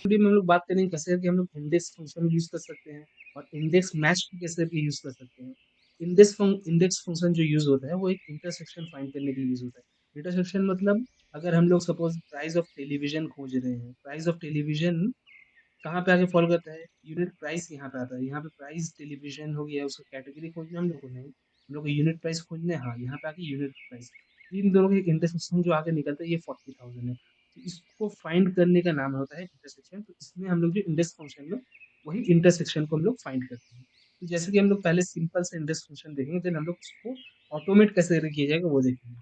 Video में हम लोग बात करेंगे कैसे करके हम लोग इंडेक्स फंक्शन यूज कर सकते हैं और इंडेक्स मैच को कैसे करके यूज कर सकते हैं। इंडेक्स फंक्शन जो यूज होता है वो एक इंटरसेक्शन फाइंड करने के लिए यूज होता है। इंटरसेक्शन मतलब अगर हम लोग सपोज प्राइस ऑफ टेलीविजन खोज रहे हैं, प्राइस ऑफ टेलीविजन कहाँ पे आके फॉलो करता है, यूनिट प्राइस यहाँ पे आता है। यहाँ पे प्राइस टेलीविजन हो गया, उसका कैटेगरी खोजना हम लोग को नहीं, हम लोग को यूनिट प्राइस खोजने हैं। हाँ, यहाँ पे आके यूनिट प्राइस, इन दोनों के इंटरसेक्शन जो आगे निकलता है ये 40,000 है। तो इसको फाइंड करने का नाम होता है इंटरसेक्शन। तो इसमें हम लोग जो इंडेक्स फंक्शन में वही इंटरसेक्शन को हम लोग फाइंड करते हैं। तो जैसे कि हम लोग पहले सिंपल से इंडेक्स फंक्शन देखेंगे, देन हम लोग उसको ऑटोमेट कैसे किया जाएगा वो देखेंगे।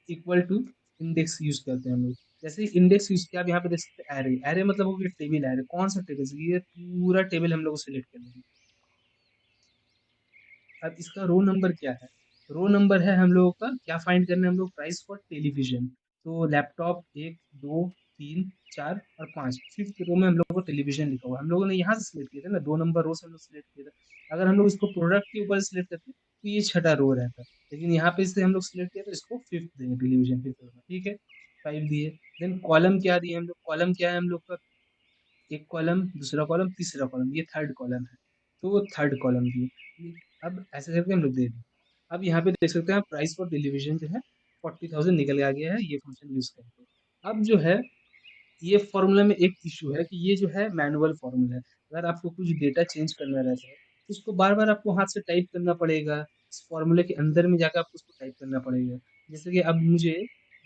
इक्वल टू इंडेक्स यूज करते हैं हम लोग। जैसे इंडेक्स यूज किया, आप यहाँ पे देख सकते हैं एरे। एरे मतलब हो गया टेबल। एरे कौन सा टेबल, ये पूरा टेबल हम लोग को सिलेक्ट कर लेंगे। अब इसका रो नंबर क्या है, रो नंबर है हम लोगों का क्या फाइंड करना है हम लोग, प्राइस फॉर टेलीविजन। तो लैपटॉप 1 2 3 4 और 5, फिफ्थ रो में हम लोग को टेलीविजन लिखा हुआ है। हम लोगों ने यहाँ से सिलेक्ट किया था ना, 2 नंबर रो से हम लोग सिलेक्ट किया था। अगर हम लोग इसको प्रोडक्ट के ऊपर सिलेक्ट करते तो ये छठा रो रहता, लेकिन यहाँ पे इससे हम लोग सिलेक्ट किया तो इसको फिफ्थ देंगे, टेलीविजन फिफ्थ रो में। ठीक है, 5 दिए। देन कॉलम क्या दिए हम लोग, कॉलम क्या है हम लोग का, एक कॉलम, दूसरा कॉलम, तीसरा कॉलम, ये थर्ड कॉलम है, तो वो थर्ड कॉलम दिए। अब ऐसे करके हम लोग दे दें। अब यहाँ पे देख सकते हैं प्राइस फॉर टेलीविजन जो है 40,000 निकल आ गया है ये फंक्शन यूज करके। अब जो है ये फॉर्मूला में एक इशू है कि ये जो है मैनुअल फॉर्मूला है। अगर आपको कुछ डेटा चेंज करना रहता है तो उसको बार बार आपको हाथ से टाइप करना पड़ेगा, इस फॉर्मूले के अंदर में जाकर आपको उसको टाइप करना पड़ेगा। जैसे कि अब मुझे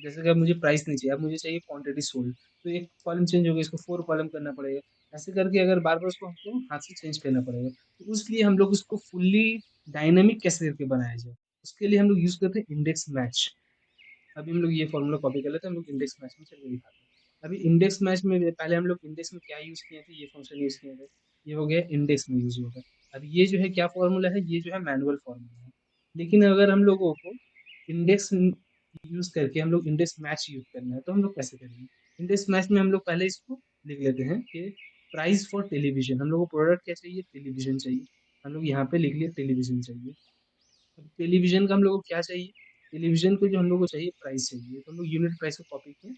जैसे कि अब मुझे प्राइस नहीं चाहिए, अब मुझे चाहिए क्वांटिटी सोल्ड, तो एक कॉलम चेंज हो गया, इसको 4 कॉलम करना पड़ेगा। ऐसे करके अगर बार बार उसको हमको हाथ से चेंज करना पड़ेगा, तो उसलिए हम लोग उसको फुल्ली डायनेमिक कैसे करके बनाया जाए, उसके लिए हम लोग यूज करते हैं इंडेक्स मैच। अभी हम लोग ये फॉर्मूला कॉपी कर लेते हैं, हम लोग इंडेक्स मैच में चलिए दिखाते हैं। अभी इंडेक्स मैच में पहले हम लोग इंडेक्स में क्या यूज किए थे, ये फंक्शन यूज किए थे, ये हो गया इंडेक्स में यूज होगा। अब ये जो है क्या फॉर्मूला है, ये जो है मैनुअल फॉर्मूला है। लेकिन अगर हम लोगों को इंडेक्स यूज करके हम लोग इंडेक्स मैच यूज करना है तो हम लोग कैसे करेंगे। इंडेक्स मैच में हम लोग पहले इसको लिख लेते हैं कि प्राइस फॉर टेलीविजन, हम लोग को प्रोडक्ट क्या चाहिए, टेलीविजन चाहिए। हम लोग यहाँ पे लिख लिए टेलीविजन चाहिए। टेलीविजन का हम लोग को क्या चाहिए, टेलीविजन को जो हम लोग को चाहिए प्राइस चाहिए, तो हम लोग यूनिट प्राइस को कॉपी किए,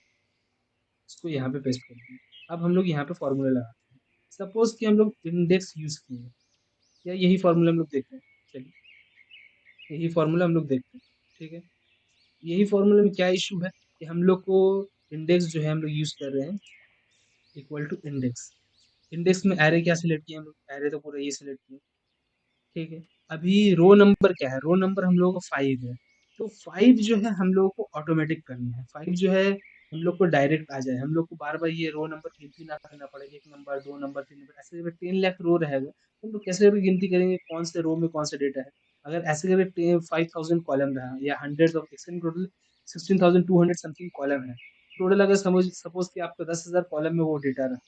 इसको यहाँ पे पेस्ट कर दिए। अब हम लोग यहाँ पे फॉर्मूला लगाते हैं। सपोज कि हम लोग इंडेक्स यूज किए हैं, या यही फॉर्मूला हम लोग देखते हैं। चलिए यही फॉर्मूला हम लोग देखते हैं। ठीक है, यही फॉर्मूला में क्या इशू है कि हम लोग को इंडेक्स जो है हम लोग यूज कर रहे हैं इक्वल टू इंडेक्स। इंडेक्स में एरे क्या सिलेक्ट किया हम लोग, एरे तो पूरा ये सिलेक्ट किया। ठीक है, अभी रो नंबर क्या है, रो नंबर हम लोगों को 5 है। तो 5 जो है हम लोगों को ऑटोमेटिक करना है। 5 जो है हम लोग को डायरेक्ट आ जाए, हम लोग को बार बार ये रो नंबर गिनती ना करना पड़ेगा, 1 नंबर 2 नंबर 3 नंबर, ऐसे करके 10 लाख रो रहेगा तो हम लोग कैसे करके गिनती करेंगे कौन से रो में कौन सा डेटा है। अगर ऐसे करके 5,000 कॉलम रहा या hundred of total 16,200 something column है, टोटल अगर समझ सपोज कि आपका 10,000 कॉलम में वो डेटा रहा,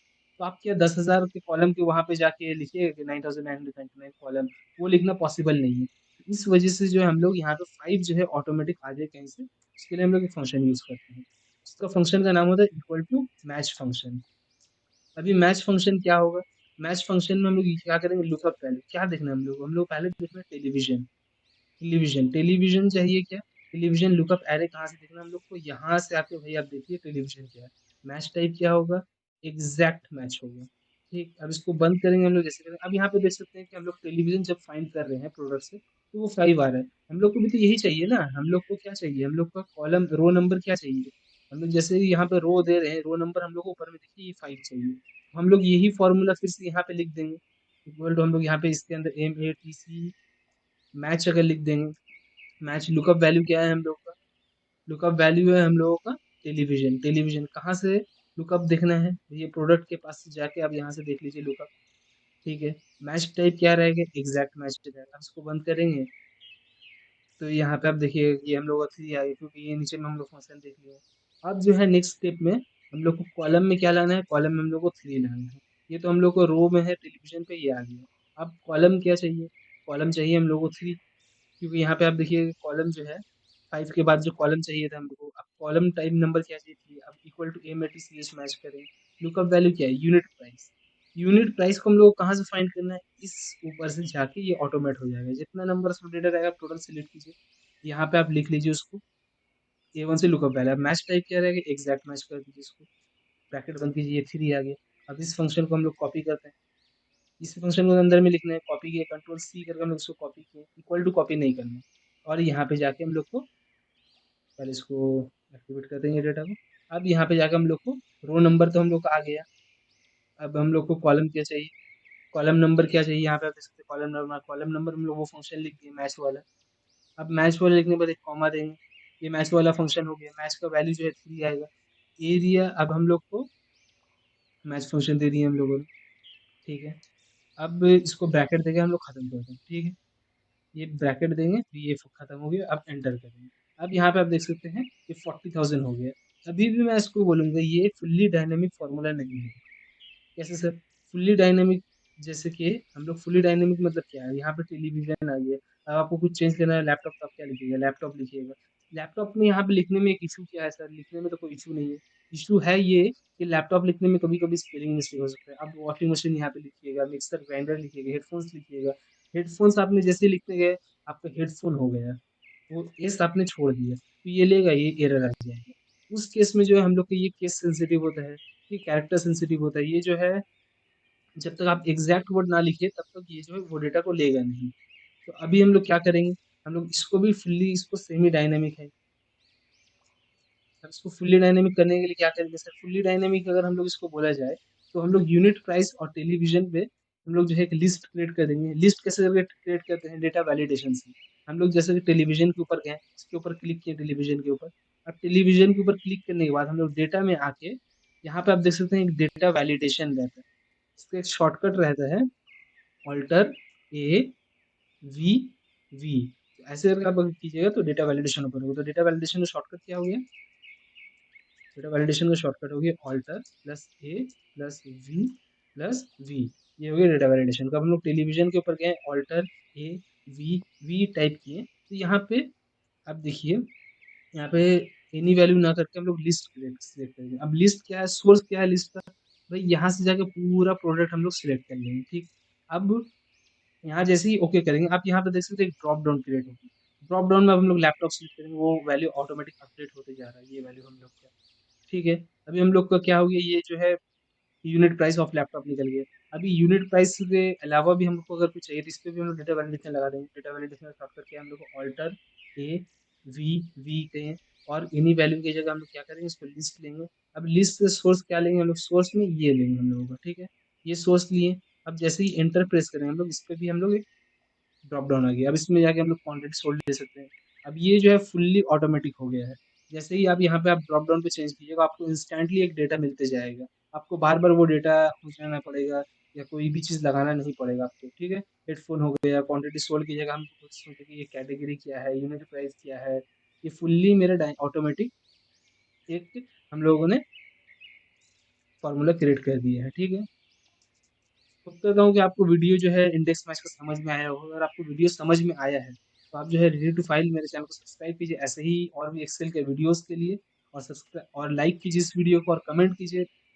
तो आप क्या 10,000 के कॉलम के वहां पे जाके लिखिए 9,999 कॉलम, वो लिखना पॉसिबल नहीं है। इस वजह से जो है हम लोग यहाँ पे 5 जो है ऑटोमेटिक आ जाए कहीं से, उसके लिए हम लोग एक फंक्शन यूज करते हैं। उसका फंक्शन का नाम होता है इक्वल टू मैच फंक्शन। अभी मैच फंक्शन क्या होगा, मैच फंक्शन में हम लोग क्या करेंगे, लुकअप वैल्यू क्या देखना है हम लोग पहले देखना है टेलीविजन। टेलीविजन टेलीविजन चाहिए क्या, टेलीविजन लुकअप एरे कहाँ से देखना हम लोग को, यहाँ से आके भाई आप देखिए टेलीविजन क्या है। मैच टाइप क्या होगा, एग्जैक्ट मैच होगा। ठीक, अब इसको बंद करेंगे हम लोग, जैसे करेंगे अब यहाँ पे देख सकते हैं कि हम लोग टेलीविजन जब फाइंड कर रहे हैं प्रोडक्ट से तो वो 5 आ रहा है। हम लोग को भी तो यही चाहिए ना, हम लोग को क्या चाहिए, हम लोग का कॉलम रो नंबर क्या चाहिए। हम लोग जैसे ही यहाँ पे रो दे रहे हैं, रो नंबर हम लोग को ऊपर में देखिए ये 5 चाहिए, तो हम लोग यही फॉर्मूला फिर से यहाँ पे लिख देंगे। इक्वल टू हम लोग यहाँ पे इसके अंदर MATC मैच अगर लिख देंगे। मैच लुकअप वैल्यू क्या है हम लोग का, लुकअप वैल्यू है हम लोगों का टेलीविजन। टेलीविजन कहाँ से लुकअप देखना है, ये प्रोडक्ट के पास से जाके आप यहाँ से देख लीजिए लुकअप। ठीक है, मैच टाइप क्या रहेगा, एग्जैक्ट मैच रहेगा। अब इसको बंद करेंगे तो यहाँ पे आप देखिए ये हम लोग 3 आए, क्योंकि ये नीचे में हम लोग फंक्शन देख लिए। अब जो है नेक्स्ट स्टेप में हम लोग को कॉलम में क्या लाना है, कॉलम में हम लोग को 3 लाना है। ये तो हम लोग को रो में है टेलीविजन पे, ये आ गया। अब कॉलम क्या चाहिए, कॉलम चाहिए हम लोग को 3, क्योंकि यहाँ पे आप देखिए कॉलम जो है 5 के बाद जो कॉलम चाहिए था हम लोग को, अब कॉलम टाइप नंबर क्या चाहिए थी, अब इक्वल टू MATCH मैच करें। लुकअप वैल्यू क्या है, यूनिट प्राइस। यूनिट प्राइस को हम लोग को कहाँ से फाइंड करना है, इस ऊपर से जाके ये ऑटोमेट हो जाएगा। जितना नंबर ऑफ डेटा रहेगा टोटल सिलेक्ट कीजिए, यहाँ पे आप लिख लीजिए उसको A1 से लुकअप वैल्यू। अब मैच टाइप क्या रहेगा, एग्जैक्ट मैच कर दीजिए इसको, ब्रैकेट बंद कीजिए, 3 आ गया। अब इस फंक्शन को हम लोग कॉपी करते हैं, इस फंक्शन को अंदर में लिखना है, कॉपी किया, कंट्रोल सी करके हम लोग इसको कॉपी किए, इक्वल टू कॉपी नहीं करना, और यहाँ पे जाके हम लोग को पहले इसको एक्टिवेट कर देंगे डेटा को। अब यहाँ पे जाके हम लोग को रो नंबर तो हम लोग का आ गया, अब हम लोग को कॉलम क्या चाहिए, कॉलम नंबर क्या चाहिए, यहाँ पे आप देख सकते हैं कॉलम नंबर हम लोग वो फंक्शन लिख दिए मैच वाला। अब मैच वाला लिखने के बाद एक कॉमा देंगे, ये मैच वाला फंक्शन हो गया, मैच का वैल्यू जो है 3 आएगा। एरिया अब हम लोग को मैच फंक्शन दे दिए हम लोगों ने, ठीक है। अब इसको ब्रैकेट देके हम लोग खत्म करते हैं, ठीक है। ये ब्रैकेट देंगे तो ये खत्म हो गया, अब एंटर करेंगे। अब यहाँ पे आप देख सकते हैं ये 40,000 हो गया। अभी भी मैं इसको बोलूंगा ये फुल्ली डायनेमिक फॉर्मूला नहीं है। कैसे सर? फुल्ली डायनेमिक, जैसे कि हम लोग फुल्ली डायनेमिक मतलब क्या है, यहाँ पे टेलीविजन आ गया, अब आपको कुछ चेंज करना है लैपटॉप, तो आप क्या लिखिएगा, लैपटॉप लिखिएगा। लैपटॉप में यहाँ पे लिखने में एक इशू क्या है सर? लिखने में तो कोई इशू नहीं है। इशू है ये कि लैपटॉप लिखने में कभी कभी स्पेलिंग मिस्टेक हो सकता है। आप वॉशिंग मशीन यहाँ पे लिखिएगा, मिक्सर ग्राइंडर लिखिएगा, हेडफोन्स लिखिएगा। हेडफोन्स आपने जैसे लिखते गए आपका हेडफोन हो गया, वो एस आपने छोड़ दिया तो ये लेगा, ये एरर आ जाएगा। उस केस में जो है हम लोग का ये केस सेंसिटिव होता है, ये कैरेक्टर सेंसिटिव होता है, ये जो है जब तक आप एग्जैक्ट वर्ड ना लिखिए तब तक ये जो है वो डेटा को लेगा नहीं। तो अभी हम लोग क्या करेंगे, हम लोग इसको भी फुल्ली, इसको सेमी डायनेमिक है, अब इसको फुल्ली डायनेमिक करने के लिए क्या करेंगे सर? फुल्ली डायनेमिक अगर हम लोग इसको बोला जाए तो हम लोग यूनिट प्राइस और टेलीविजन पे हम लोग जो है एक लिस्ट क्रिएट कर देंगे। लिस्ट कैसे क्रिएट करते हैं? डेटा वैलिडेशन से। हम लोग जैसे कि टेलीविजन के ऊपर गए, इसके ऊपर क्लिक किए टेलीविजन के ऊपर, अब टेलीविजन के ऊपर क्लिक करने के बाद हम लोग डेटा में आके यहाँ पे आप देख सकते हैं एक डेटा वैलिडेशन रहता है, इसका एक शॉर्टकट रहता है ऑल्टर ए वी वी। ऐसे करके आप अगर कीजिएगा तो डेटा वैलिडेशन ओपन होगा। तो डेटा वैलिडेशन का शॉर्टकट क्या हो गया? डेटा वैलिडेशन का शॉर्टकट हो गया alt plus A plus V. ये हो गया डेटा वैलिडेशन का। अब हम लोग टेलीविजन के ऊपर गए, ऑल्टर ए वी टाइप किए, तो यहाँ पे आप देखिए, यहाँ पे एनी वैल्यू ना करके हम लोग लिस्ट सिलेक्ट करेंगे। अब लिस्ट क्या है, सोर्स क्या है लिस्ट का? भाई यहाँ से जाके पूरा प्रोडक्ट हम लोग सिलेक्ट कर लेंगे, ठीक। अब यहाँ जैसे ही ओके करेंगे, आप यहाँ पे देख सकते हैं एक ड्रॉप डाउन क्रिएट होगी। ड्रॉप डाउन में अब हम लोग लैपटॉप सिलेक्ट करेंगे, वो वैल्यू ऑटोमेटिक अपडेट होते जा रहा है, ये वैल्यू हम लोग का, ठीक है। अभी हम लोग का क्या हो गया, ये जो है यूनिट प्राइस ऑफ लैपटॉप निकल गया। अभी यूनिट प्राइस के अलावा भी हमको अगर कुछ चाहिए तो इस पे भी हम लोग डेटा वैलिडेशन लगा देंगे। डेटा वैलिडेशन शॉर्ट करके हम लोग को ऑल्टर ए वी कहें, और इन्हीं वैल्यू की जगह हम लोग क्या करेंगे, इसको लिस्ट लेंगे। अब लिस्ट से सोर्स क्या लेंगे हम लोग? सोर्स में ये लेंगे हम लोगों का, ठीक है। ये सोर्स लिए, अब जैसे ही एंटर प्रेस करेंगे हम लोग, इस पे भी हम लोग एक ड्रॉप डाउन आ गया। अब इसमें जाके हम लोग क्वांटिटी सोल्ड ले सकते हैं। अब ये जो है फुल्ली ऑटोमेटिक हो गया है। जैसे ही आप यहाँ पे आप ड्रॉप डाउन पे चेंज कीजिएगा, आपको इंस्टेंटली एक डेटा मिलते जाएगा। आपको बार बार वो डेटा पहुँचाना पड़ेगा या कोई भी चीज़ लगाना नहीं पड़ेगा आपको, ठीक है। हेडफोन हो गया, क्वांटिटी सोल्ड की जगह हम सोचे कि ये कैटेगरी क्या है, यूनिट प्राइस क्या है, ये फुल्ली मेरा ऑटोमेटिक एक हम लोगों ने फॉर्मूला क्रिएट कर दिया है, ठीक है। उम्मीद करता हूँ कि आपको वीडियो जो है इंडेक्स मैच का समझ में आया होगा। अगर आपको वीडियो समझ में आया है तो आप जो है रेडी टू फाइल मेरे चैनल को सब्सक्राइब कीजिए, ऐसे ही और भी एक्सेल के वीडियोस के लिए, और सब्सक्राइब और लाइक कीजिए इस वीडियो को और कमेंट कीजिए।